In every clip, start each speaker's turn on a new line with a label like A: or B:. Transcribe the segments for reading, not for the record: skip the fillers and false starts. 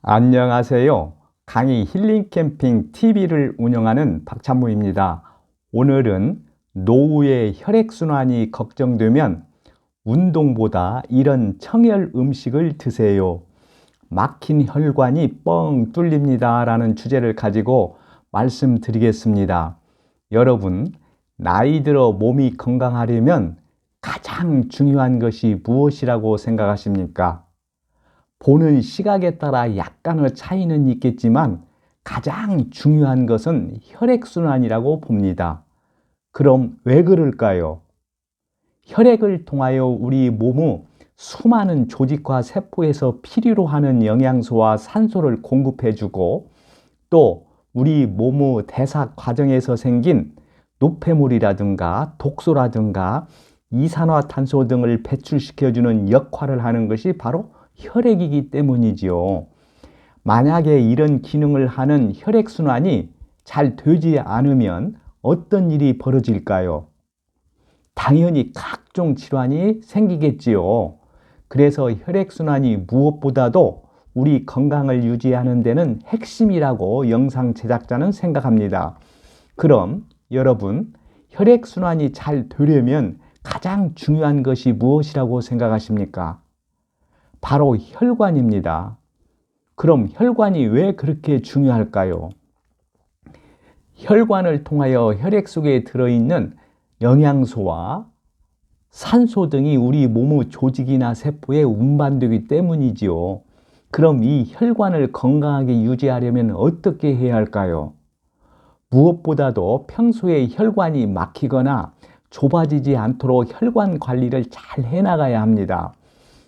A: 안녕하세요. 강의 힐링 캠핑 TV를 운영하는 박찬무입니다. 오늘은 노후의 혈액순환이 걱정되면 운동보다 이런 청열 음식을 드세요. 막힌 혈관이 뻥 뚫립니다. 라는 주제를 가지고 말씀드리겠습니다. 여러분, 나이 들어 몸이 건강하려면 가장 중요한 것이 무엇이라고 생각하십니까? 보는 시각에 따라 약간의 차이는 있겠지만 가장 중요한 것은 혈액순환이라고 봅니다. 그럼 왜 그럴까요? 혈액을 통하여 우리 몸의 수많은 조직과 세포에서 필요로 하는 영양소와 산소를 공급해주고 또 우리 몸의 대사 과정에서 생긴 노폐물이라든가 독소라든가 이산화탄소 등을 배출시켜주는 역할을 하는 것이 바로 혈액이기 때문이지요. 만약에 이런 기능을 하는 혈액순환이 잘 되지 않으면 어떤 일이 벌어질까요? 당연히 각종 질환이 생기겠지요. 그래서 혈액순환이 무엇보다도 우리 건강을 유지하는 데는 핵심이라고 영상 제작자는 생각합니다. 그럼 여러분, 혈액순환이 잘 되려면 가장 중요한 것이 무엇이라고 생각하십니까? 바로 혈관입니다. 그럼 혈관이 왜 그렇게 중요할까요? 혈관을 통하여 혈액 속에 들어있는 영양소와 산소 등이 우리 몸의 조직이나 세포에 운반되기 때문이지요. 그럼 이 혈관을 건강하게 유지하려면 어떻게 해야 할까요? 무엇보다도 평소에 혈관이 막히거나 좁아지지 않도록 혈관 관리를 잘 해나가야 합니다.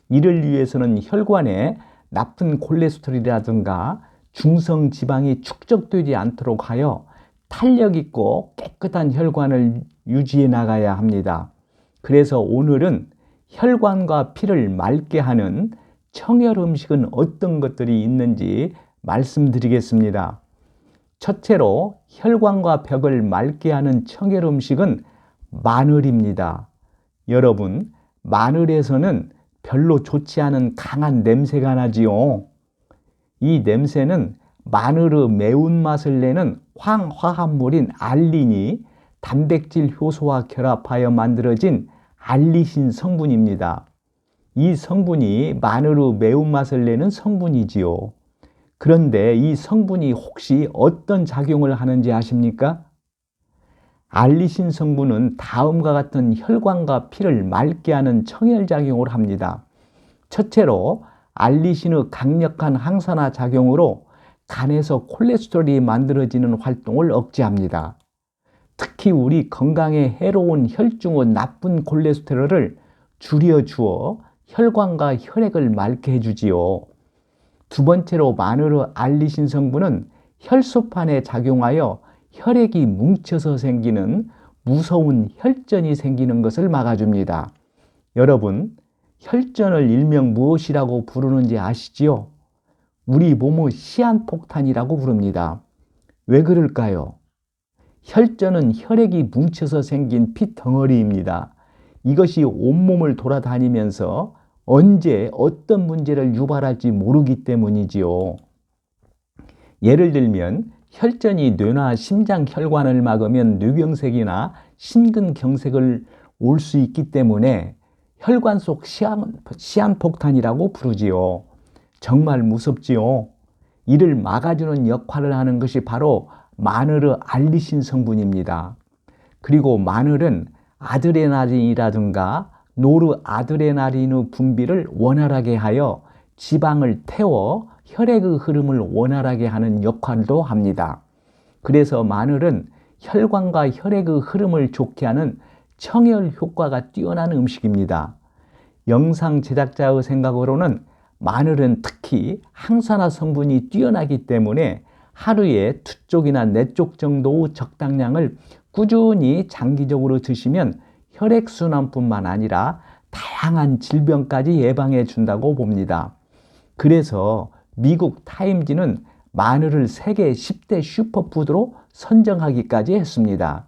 A: 이를 위해서는 혈관에 나쁜 콜레스테롤이라든가 중성 지방이 축적되지 않도록 하여 탄력 있고 깨끗한 혈관을 유지해 나가야 합니다. 그래서 오늘은 혈관과 피를 맑게 하는 청열 음식은 어떤 것들이 있는지 말씀드리겠습니다. 첫째로 혈관과 벽을 맑게 하는 청열 음식은 마늘입니다. 여러분, 마늘에서는 별로 좋지 않은 강한 냄새가 나지요. 이 냄새는 마늘의 매운맛을 내는 황화합물인 알린이 단백질 효소와 결합하여 만들어진 알리신 성분입니다. 이 성분이 마늘의 매운맛을 내는 성분이지요. 그런데 이 성분이 혹시 어떤 작용을 하는지 아십니까? 알리신 성분은 다음과 같은 혈관과 피를 맑게 하는 청열작용을 합니다. 첫째로 알리신의 강력한 항산화 작용으로 간에서 콜레스테롤이 만들어지는 활동을 억제합니다. 특히 우리 건강에 해로운 혈중의 나쁜 콜레스테롤을 줄여주어 혈관과 혈액을 맑게 해주지요. 두 번째로 마늘의 알리신 성분은 혈소판에 작용하여 혈액이 뭉쳐서 생기는 무서운 혈전이 생기는 것을 막아줍니다. 여러분, 혈전을 일명 무엇이라고 부르는지 아시지요? 우리 몸의 시한폭탄이라고 부릅니다. 왜 그럴까요? 혈전은 혈액이 뭉쳐서 생긴 핏덩어리입니다. 이것이 온몸을 돌아다니면서 언제 어떤 문제를 유발할지 모르기 때문이지요. 예를 들면 혈전이 뇌나 심장 혈관을 막으면 뇌경색이나 심근경색을 올 수 있기 때문에 혈관 속 시한폭탄이라고 부르지요. 정말 무섭지요. 이를 막아주는 역할을 하는 것이 바로 마늘의 알리신 성분입니다. 그리고 마늘은 아드레날린이라든가 노르아드레날린의 분비를 원활하게 하여 지방을 태워 혈액의 흐름을 원활하게 하는 역할도 합니다. 그래서 마늘은 혈관과 혈액의 흐름을 좋게 하는 청열 효과가 뛰어난 음식입니다. 영상 제작자의 생각으로는 마늘은 특히 항산화 성분이 뛰어나기 때문에 하루에 2쪽이나 4쪽 정도의 적당량을 꾸준히 장기적으로 드시면 혈액순환뿐만 아니라 다양한 질병까지 예방해 준다고 봅니다. 그래서 미국 타임지는 마늘을 세계 10대 슈퍼푸드로 선정하기까지 했습니다.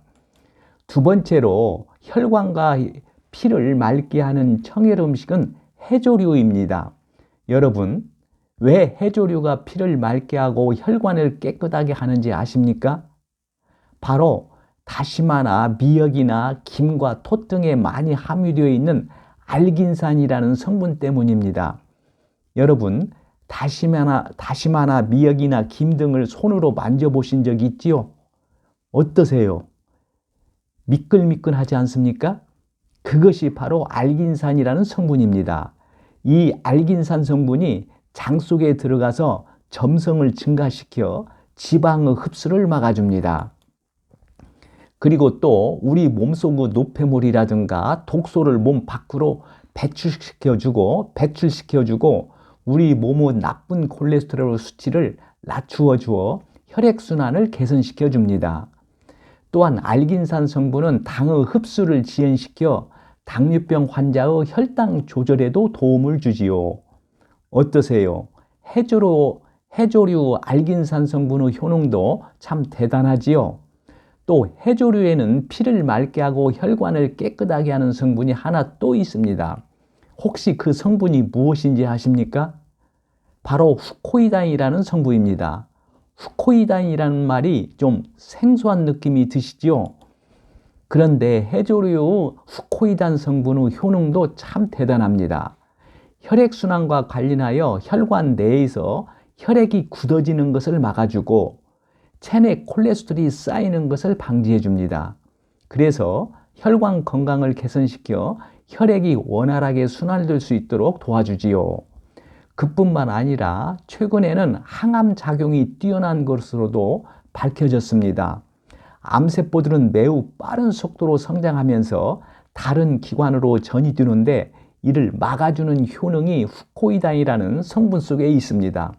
A: 두 번째로 혈관과 피를 맑게 하는 청열 음식은 해조류입니다. 여러분, 왜 해조류가 피를 맑게 하고 혈관을 깨끗하게 하는지 아십니까? 바로 다시마나 미역이나 김과 톳 등에 많이 함유되어 있는 알긴산이라는 성분 때문입니다. 여러분, 다시마나 미역이나 김 등을 손으로 만져보신 적이 있지요? 어떠세요? 미끌미끌하지 않습니까? 그것이 바로 알긴산이라는 성분입니다. 이 알긴산 성분이 장 속에 들어가서 점성을 증가시켜 지방의 흡수를 막아줍니다. 그리고 또 우리 몸속의 노폐물이라든가 독소를 몸 밖으로 배출시켜주고 우리 몸의 나쁜 콜레스테롤 수치를 낮추어 주어 혈액순환을 개선시켜 줍니다. 또한 알긴산 성분은 당의 흡수를 지연시켜 당뇨병 환자의 혈당 조절에도 도움을 주지요. 어떠세요? 해조류 알긴산 성분의 효능도 참 대단하지요. 또 해조류에는 피를 맑게 하고 혈관을 깨끗하게 하는 성분이 하나 또 있습니다. 혹시 그 성분이 무엇인지 아십니까? 바로 후코이단이라는 성분입니다. 후코이단이라는 말이 좀 생소한 느낌이 드시죠? 그런데 해조류의 후코이단 성분의 효능도 참 대단합니다. 혈액순환과 관련하여 혈관 내에서 혈액이 굳어지는 것을 막아주고 체내 콜레스테롤이 쌓이는 것을 방지해 줍니다. 그래서 혈관 건강을 개선시켜 혈액이 원활하게 순환될 수 있도록 도와주지요. 그뿐만 아니라 최근에는 항암 작용이 뛰어난 것으로도 밝혀졌습니다. 암세포들은 매우 빠른 속도로 성장하면서 다른 기관으로 전이되는데 이를 막아주는 효능이 후코이단이라는 성분 속에 있습니다.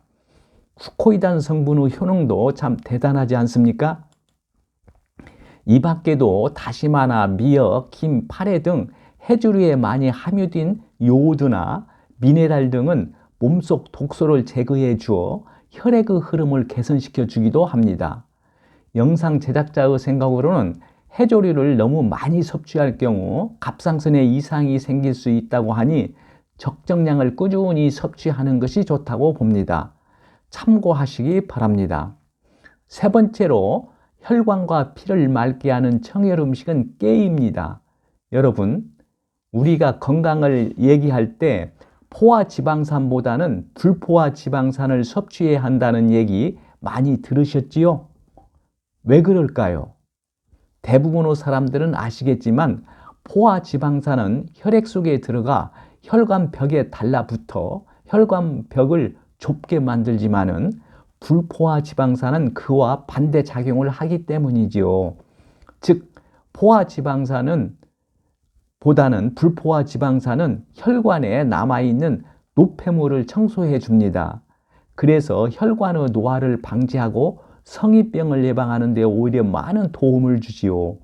A: 후코이단 성분의 효능도 참 대단하지 않습니까? 이 밖에도 다시마나 미역, 김, 파래 등 해조류에 많이 함유된 요오드나 미네랄 등은 몸속 독소를 제거해 주어 혈액의 흐름을 개선시켜 주기도 합니다. 영상 제작자의 생각으로는 해조류를 너무 많이 섭취할 경우 갑상선에 이상이 생길 수 있다고 하니 적정량을 꾸준히 섭취하는 것이 좋다고 봅니다. 참고하시기 바랍니다. 세 번째로 혈관과 피를 맑게 하는 청열 음식은 깨입니다. 여러분, 우리가 건강을 얘기할 때 포화 지방산보다는 불포화 지방산을 섭취해야 한다는 얘기 많이 들으셨지요? 왜 그럴까요? 대부분의 사람들은 아시겠지만 포화 지방산은 혈액 속에 들어가 혈관벽에 달라붙어 혈관벽을 좁게 만들지만은 불포화 지방산은 그와 반대 작용을 하기 때문이지요. 즉 포화 지방산은 보다는 불포화 지방산은 혈관에 남아있는 노폐물을 청소해 줍니다. 그래서 혈관의 노화를 방지하고 성인병을 예방하는 데 오히려 많은 도움을 주지요.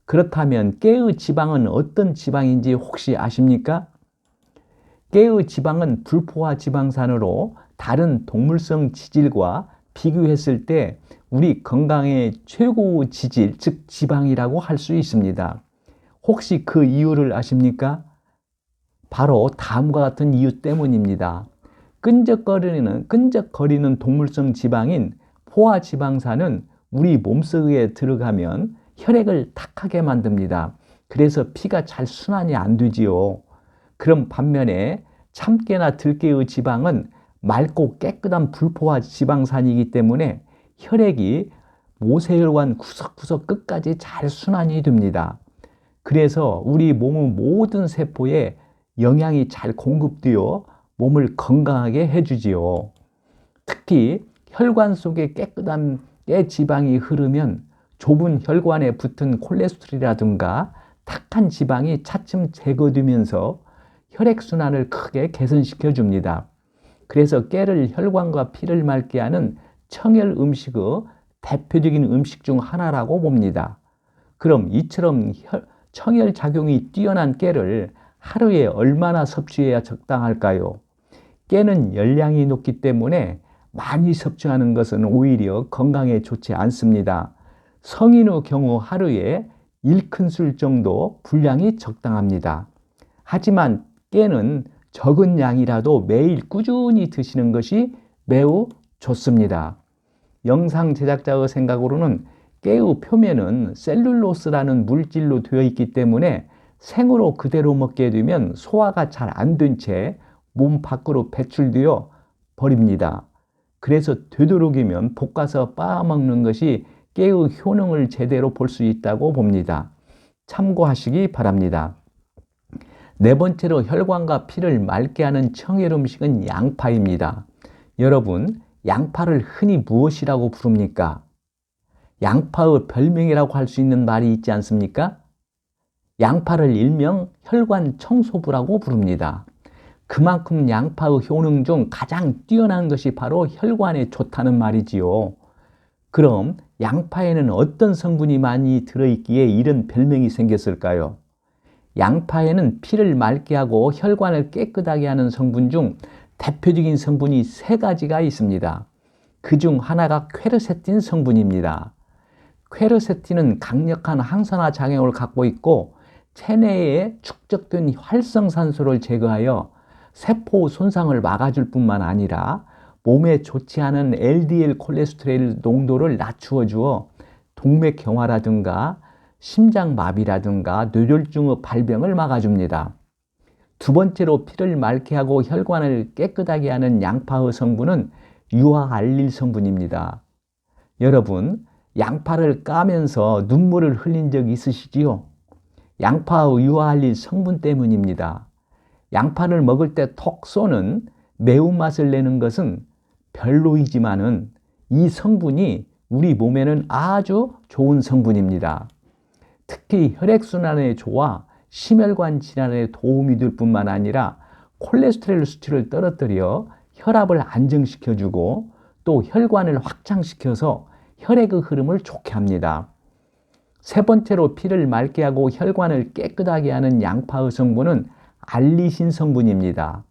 A: 그렇다면 깨의 지방은 어떤 지방인지 혹시 아십니까? 깨의 지방은 불포화 지방산으로 다른 동물성 지질과 비교했을 때 우리 건강의 최고의 지질, 즉 지방이라고 할 수 있습니다. 혹시 그 이유를 아십니까? 바로 다음과 같은 이유 때문입니다. 끈적거리는 동물성 지방인 포화 지방산은 우리 몸속에 들어가면 혈액을 탁하게 만듭니다. 그래서 피가 잘 순환이 안 되지요. 그럼 반면에 참깨나 들깨의 지방은 맑고 깨끗한 불포화 지방산이기 때문에 혈액이 모세혈관 구석구석 끝까지 잘 순환이 됩니다. 그래서 우리 몸의 모든 세포에 영양이 잘 공급되어 몸을 건강하게 해주지요. 특히 혈관 속에 깨끗한 깨 지방이 흐르면 좁은 혈관에 붙은 콜레스테롤이라든가 탁한 지방이 차츰 제거되면서 혈액순환을 크게 개선시켜 줍니다. 그래서 깨를 혈관과 피를 맑게 하는 청열 음식의 대표적인 음식 중 하나라고 봅니다. 그럼 이처럼 청열 작용이 뛰어난 깨를 하루에 얼마나 섭취해야 적당할까요? 깨는 열량이 높기 때문에 많이 섭취하는 것은 오히려 건강에 좋지 않습니다. 성인의 경우 하루에 1큰술 정도 분량이 적당합니다. 하지만 깨는 적은 양이라도 매일 꾸준히 드시는 것이 매우 좋습니다. 영상 제작자의 생각으로는 깨의 표면은 셀룰로스라는 물질로 되어 있기 때문에 생으로 그대로 먹게 되면 소화가 잘 안 된 채 몸 밖으로 배출되어 버립니다. 그래서 되도록이면 볶아서 빻아먹는 것이 깨의 효능을 제대로 볼 수 있다고 봅니다. 참고하시기 바랍니다. 네 번째로 혈관과 피를 맑게 하는 청열 음식은 양파입니다. 여러분, 양파를 흔히 무엇이라고 부릅니까? 양파의 별명이라고 할 수 있는 말이 있지 않습니까? 양파를 일명 혈관 청소부라고 부릅니다. 그만큼 양파의 효능 중 가장 뛰어난 것이 바로 혈관에 좋다는 말이지요. 그럼 양파에는 어떤 성분이 많이 들어있기에 이런 별명이 생겼을까요? 양파에는 피를 맑게 하고 혈관을 깨끗하게 하는 성분 중 대표적인 성분이 세 가지가 있습니다. 그 중 하나가 퀘르세틴 성분입니다. 퀘르세틴은 강력한 항산화 작용을 갖고 있고 체내에 축적된 활성산소를 제거하여 세포 손상을 막아줄 뿐만 아니라 몸에 좋지 않은 LDL 콜레스테롤 농도를 낮추어 주어 동맥경화라든가 심장마비라든가 뇌졸중의 발병을 막아줍니다. 두 번째로 피를 맑게 하고 혈관을 깨끗하게 하는 양파의 성분은 유화알릴 성분입니다. 여러분, 양파를 까면서 눈물을 흘린 적 있으시지요? 양파의 유화알릴 성분 때문입니다. 양파를 먹을 때 톡 쏘는 매운맛을 내는 것은 별로이지만은 이 성분이 우리 몸에는 아주 좋은 성분입니다. 특히 혈액순환에 좋아 심혈관 질환에 도움이 될 뿐만 아니라 콜레스테롤 수치를 떨어뜨려 혈압을 안정시켜주고 또 혈관을 확장시켜서 혈액의 흐름을 좋게 합니다. 세 번째로 피를 맑게 하고 혈관을 깨끗하게 하는 양파의 성분은 알리신 성분입니다.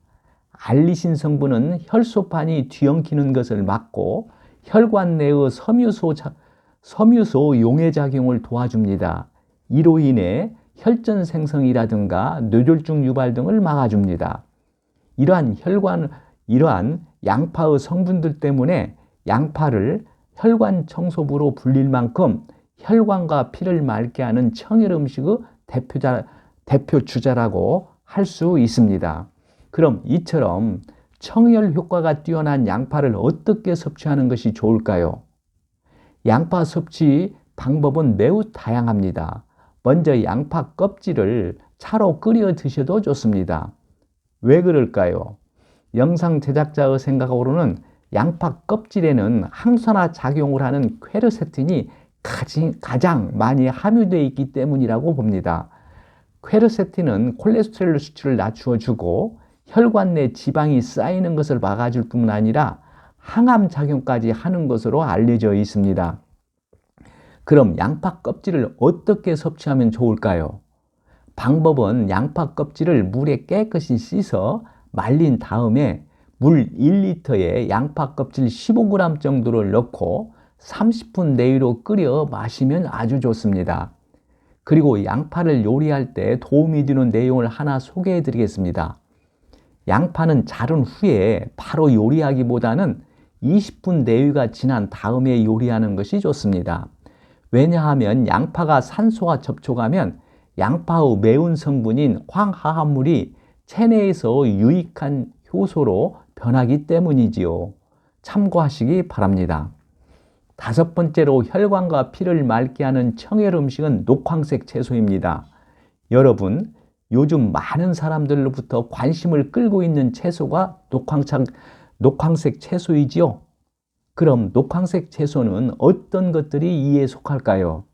A: 알리신 성분은 혈소판이 뒤엉키는 것을 막고 혈관 내의 섬유소 용해작용을 도와줍니다. 이로 인해 혈전 생성이라든가 뇌졸중 유발 등을 막아줍니다. 이러한 양파의 성분들 때문에 양파를 혈관 청소부로 불릴 만큼 혈관과 피를 맑게 하는 청열 음식의 대표 주자라고 할 수 있습니다. 그럼 이처럼 청열 효과가 뛰어난 양파를 어떻게 섭취하는 것이 좋을까요? 양파 섭취 방법은 매우 다양합니다. 먼저 양파 껍질을 차로 끓여 드셔도 좋습니다. 왜 그럴까요? 영상 제작자의 생각으로는 양파 껍질에는 항산화 작용을 하는 퀘르세틴이 가장 많이 함유되어 있기 때문이라고 봅니다. 퀘르세틴은 콜레스테롤 수치를 낮추어주고 혈관 내 지방이 쌓이는 것을 막아줄 뿐만 아니라 항암 작용까지 하는 것으로 알려져 있습니다. 그럼 양파 껍질을 어떻게 섭취하면 좋을까요? 방법은 양파 껍질을 물에 깨끗이 씻어 말린 다음에 물 1리터에 양파 껍질 15g 정도를 넣고 30분 내외로 끓여 마시면 아주 좋습니다. 그리고 양파를 요리할 때 도움이 되는 내용을 하나 소개해 드리겠습니다. 양파는 자른 후에 바로 요리하기보다는 20분 내외가 지난 다음에 요리하는 것이 좋습니다. 왜냐하면 양파가 산소와 접촉하면 양파의 매운 성분인 황화합물이 체내에서 유익한 효소로 변하기 때문이지요. 참고하시기 바랍니다. 다섯 번째로 혈관과 피를 맑게 하는 청열 음식은 녹황색 채소입니다. 여러분, 요즘 많은 사람들로부터 관심을 끌고 있는 채소가 녹황색 채소이지요. 그럼 녹황색 채소는 어떤 것들이 이에 속할까요?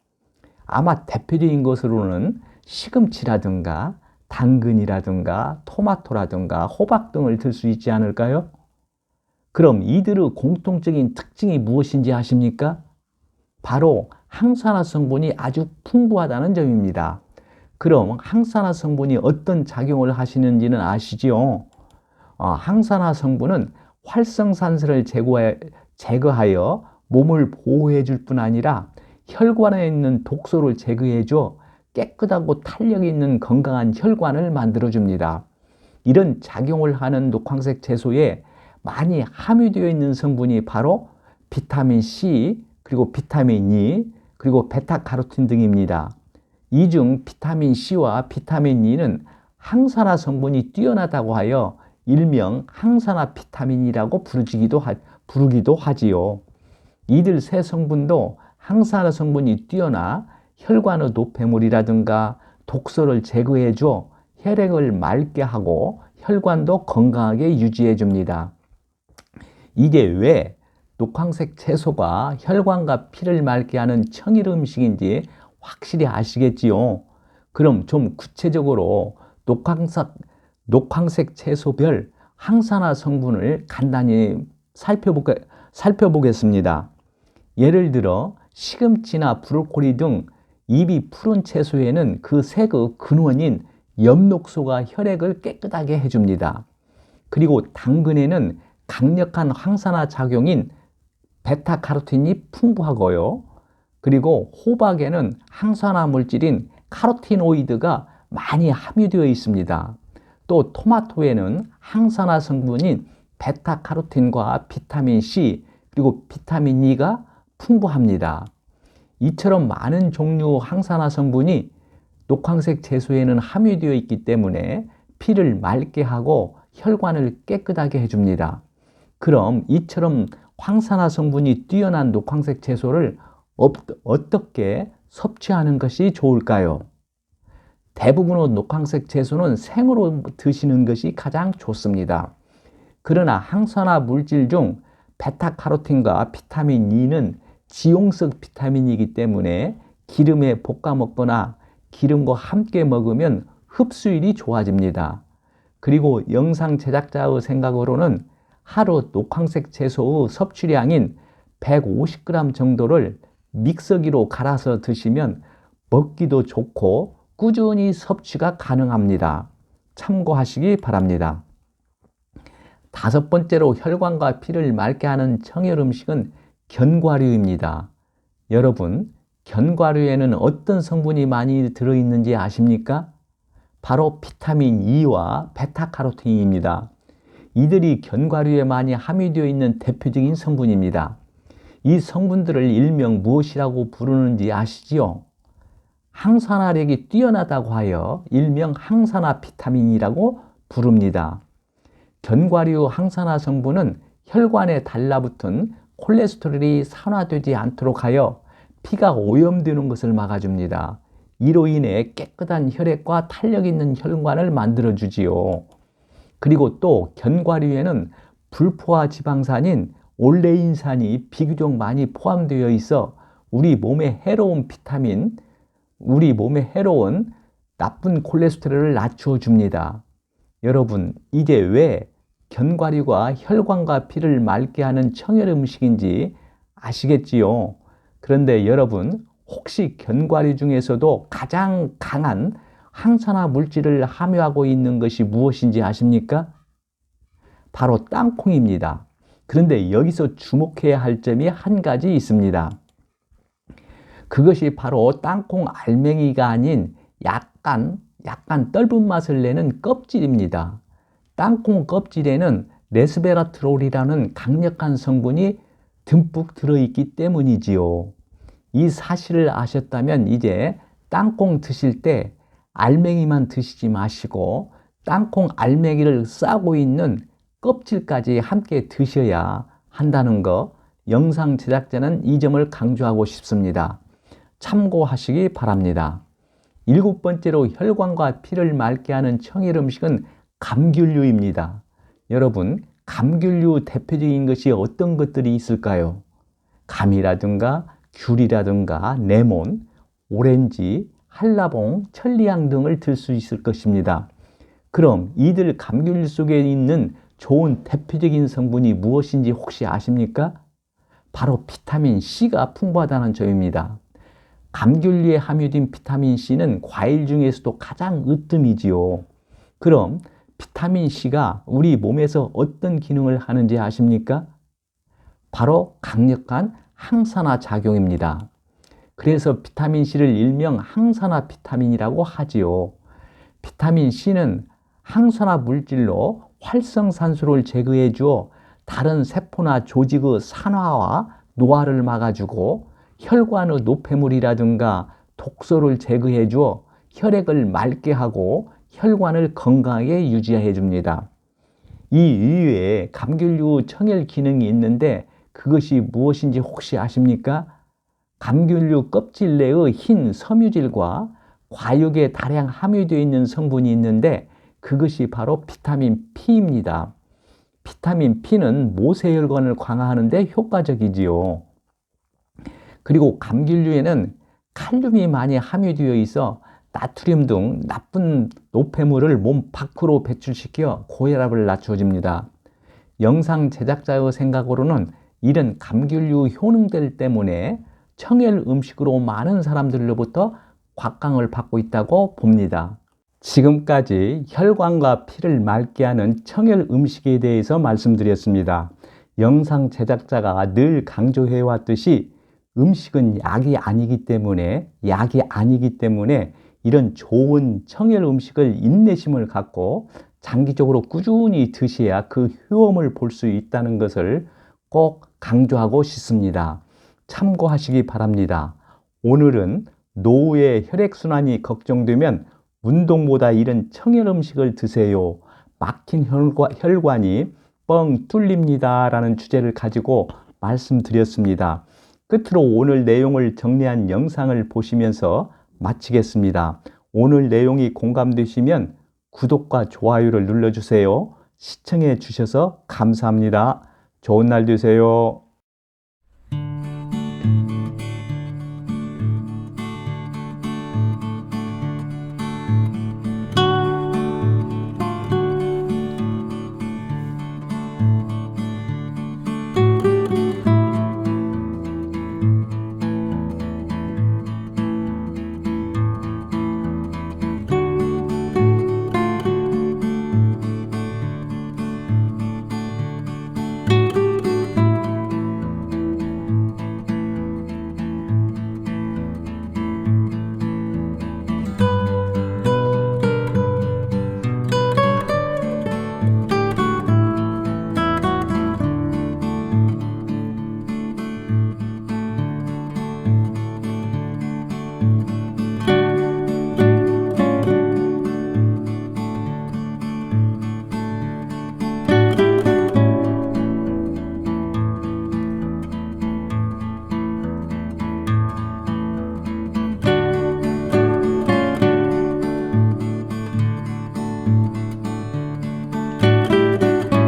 A: 아마 대표적인 것으로는 시금치라든가 당근이라든가 토마토라든가 호박 등을 들 수 있지 않을까요? 그럼 이들의 공통적인 특징이 무엇인지 아십니까? 바로 항산화 성분이 아주 풍부하다는 점입니다. 그럼 항산화 성분이 어떤 작용을 하시는지는 아시지요? 항산화 성분은 활성산소를 제거하여 몸을 보호해 줄 뿐 아니라 혈관에 있는 독소를 제거해 줘 깨끗하고 탄력 있는 건강한 혈관을 만들어 줍니다. 이런 작용을 하는 녹황색 채소에 많이 함유되어 있는 성분이 바로 비타민 C, 그리고 비타민 E, 그리고 베타카로틴 등입니다. 이 중 비타민 C와 비타민 E는 항산화 성분이 뛰어나다고 하여 일명 항산화 비타민이라고 부르기도 하지요. 이들 세 성분도 항산화 성분이 뛰어나 혈관의 노폐물이라든가 독소를 제거해 줘 혈액을 맑게 하고 혈관도 건강하게 유지해 줍니다. 이게 왜 녹황색 채소가 혈관과 피를 맑게 하는 청일 음식인지 확실히 아시겠지요? 그럼 좀 구체적으로 녹황색 채소별 항산화 성분을 간단히 살펴보겠습니다. 예를 들어 시금치나 브로콜리 등 잎이 푸른 채소에는 그 색의 근원인 엽록소가 혈액을 깨끗하게 해줍니다. 그리고 당근에는 강력한 항산화 작용인 베타카로틴이 풍부하고요. 그리고 호박에는 항산화 물질인 카로티노이드가 많이 함유되어 있습니다. 또 토마토에는 항산화 성분인 베타카로틴과 비타민 C 그리고 비타민 E가 풍부합니다. 이처럼 많은 종류 항산화 성분이 녹황색 채소에는 함유되어 있기 때문에 피를 맑게 하고 혈관을 깨끗하게 해줍니다. 그럼 이처럼 항산화 성분이 뛰어난 녹황색 채소를 어떻게 섭취하는 것이 좋을까요? 대부분의 녹황색 채소는 생으로 드시는 것이 가장 좋습니다. 그러나 항산화 물질 중 베타카로틴과 비타민 E는 지용성 비타민이기 때문에 기름에 볶아 먹거나 기름과 함께 먹으면 흡수율이 좋아집니다. 그리고 영상 제작자의 생각으로는 하루 녹황색 채소의 섭취량인 150g 정도를 믹서기로 갈아서 드시면 먹기도 좋고 꾸준히 섭취가 가능합니다. 참고하시기 바랍니다. 다섯 번째로 혈관과 피를 맑게 하는 청열 음식은 견과류입니다. 여러분, 견과류에는 어떤 성분이 많이 들어있는지 아십니까? 바로 비타민 E와 베타카로틴입니다. 이들이 견과류에 많이 함유되어 있는 대표적인 성분입니다. 이 성분들을 일명 무엇이라고 부르는지 아시지요? 항산화력이 뛰어나다고 하여 일명 항산화 비타민이라고 부릅니다. 견과류 항산화 성분은 혈관에 달라붙은 콜레스테롤이 산화되지 않도록 하여 피가 오염되는 것을 막아줍니다. 이로 인해 깨끗한 혈액과 탄력 있는 혈관을 만들어주지요. 그리고 또 견과류에는 불포화 지방산인 올레인산이 비교적 많이 포함되어 있어 우리 몸에 해로운 나쁜 콜레스테롤을 낮추어 줍니다. 여러분, 이게 왜 견과류가 혈관과 피를 맑게 하는 청열 음식인지 아시겠지요? 그런데 여러분, 혹시 견과류 중에서도 가장 강한 항산화 물질을 함유하고 있는 것이 무엇인지 아십니까? 바로 땅콩입니다. 그런데 여기서 주목해야 할 점이 한 가지 있습니다. 그것이 바로 땅콩 알맹이가 아닌 약간 떫은 맛을 내는 껍질입니다. 땅콩 껍질에는 레스베라트롤이라는 강력한 성분이 듬뿍 들어있기 때문이지요. 이 사실을 아셨다면 이제 땅콩 드실 때 알맹이만 드시지 마시고 땅콩 알맹이를 싸고 있는 껍질까지 함께 드셔야 한다는 거, 영상 제작자는 이 점을 강조하고 싶습니다. 참고하시기 바랍니다. 일곱 번째로 혈관과 피를 맑게 하는 청일 음식은 감귤류입니다. 여러분, 감귤류 대표적인 것이 어떤 것들이 있을까요? 감이라든가 귤이라든가 레몬, 오렌지, 한라봉, 천리향 등을 들 수 있을 것입니다. 그럼 이들 감귤 속에 있는 좋은 대표적인 성분이 무엇인지 혹시 아십니까? 바로 비타민 C가 풍부하다는 점입니다. 감귤류에 함유된 비타민 C는 과일 중에서도 가장 으뜸이지요. 그럼 비타민 C가 우리 몸에서 어떤 기능을 하는지 아십니까? 바로 강력한 항산화 작용입니다. 그래서 비타민 C를 일명 항산화 비타민이라고 하지요. 비타민 C는 항산화 물질로 활성산소를 제거해 주어 다른 세포나 조직의 산화와 노화를 막아주고 혈관의 노폐물이라든가 독소를 제거해 주어 혈액을 맑게 하고 혈관을 건강하게 유지해 줍니다. 이 이외에 감귤류 청열 기능이 있는데 그것이 무엇인지 혹시 아십니까? 감귤류 껍질 내의 흰 섬유질과 과육에 다량 함유되어 있는 성분이 있는데 그것이 바로 비타민 P입니다. 비타민 P는 모세혈관을 강화하는 데 효과적이지요. 그리고 감귤류에는 칼륨이 많이 함유되어 있어 나트륨 등 나쁜 노폐물을 몸 밖으로 배출시켜 고혈압을 낮춰줍니다. 영상 제작자의 생각으로는 이런 감귤류 효능들 때문에 청열 음식으로 많은 사람들로부터 곽강을 받고 있다고 봅니다. 지금까지 혈관과 피를 맑게 하는 청열 음식에 대해서 말씀드렸습니다. 영상 제작자가 늘 강조해 왔듯이 음식은 약이 아니기 때문에 이런 좋은 청열 음식을 인내심을 갖고 장기적으로 꾸준히 드셔야 그 효험을 볼 수 있다는 것을 꼭 강조하고 싶습니다. 참고하시기 바랍니다. 오늘은 노후의 혈액순환이 걱정되면 운동보다 이런 청열 음식을 드세요. 막힌 혈관이 뻥 뚫립니다. 라는 주제를 가지고 말씀드렸습니다. 끝으로 오늘 내용을 정리한 영상을 보시면서 마치겠습니다. 오늘 내용이 공감되시면 구독과 좋아요를 눌러주세요. 시청해 주셔서 감사합니다. 좋은 날 되세요.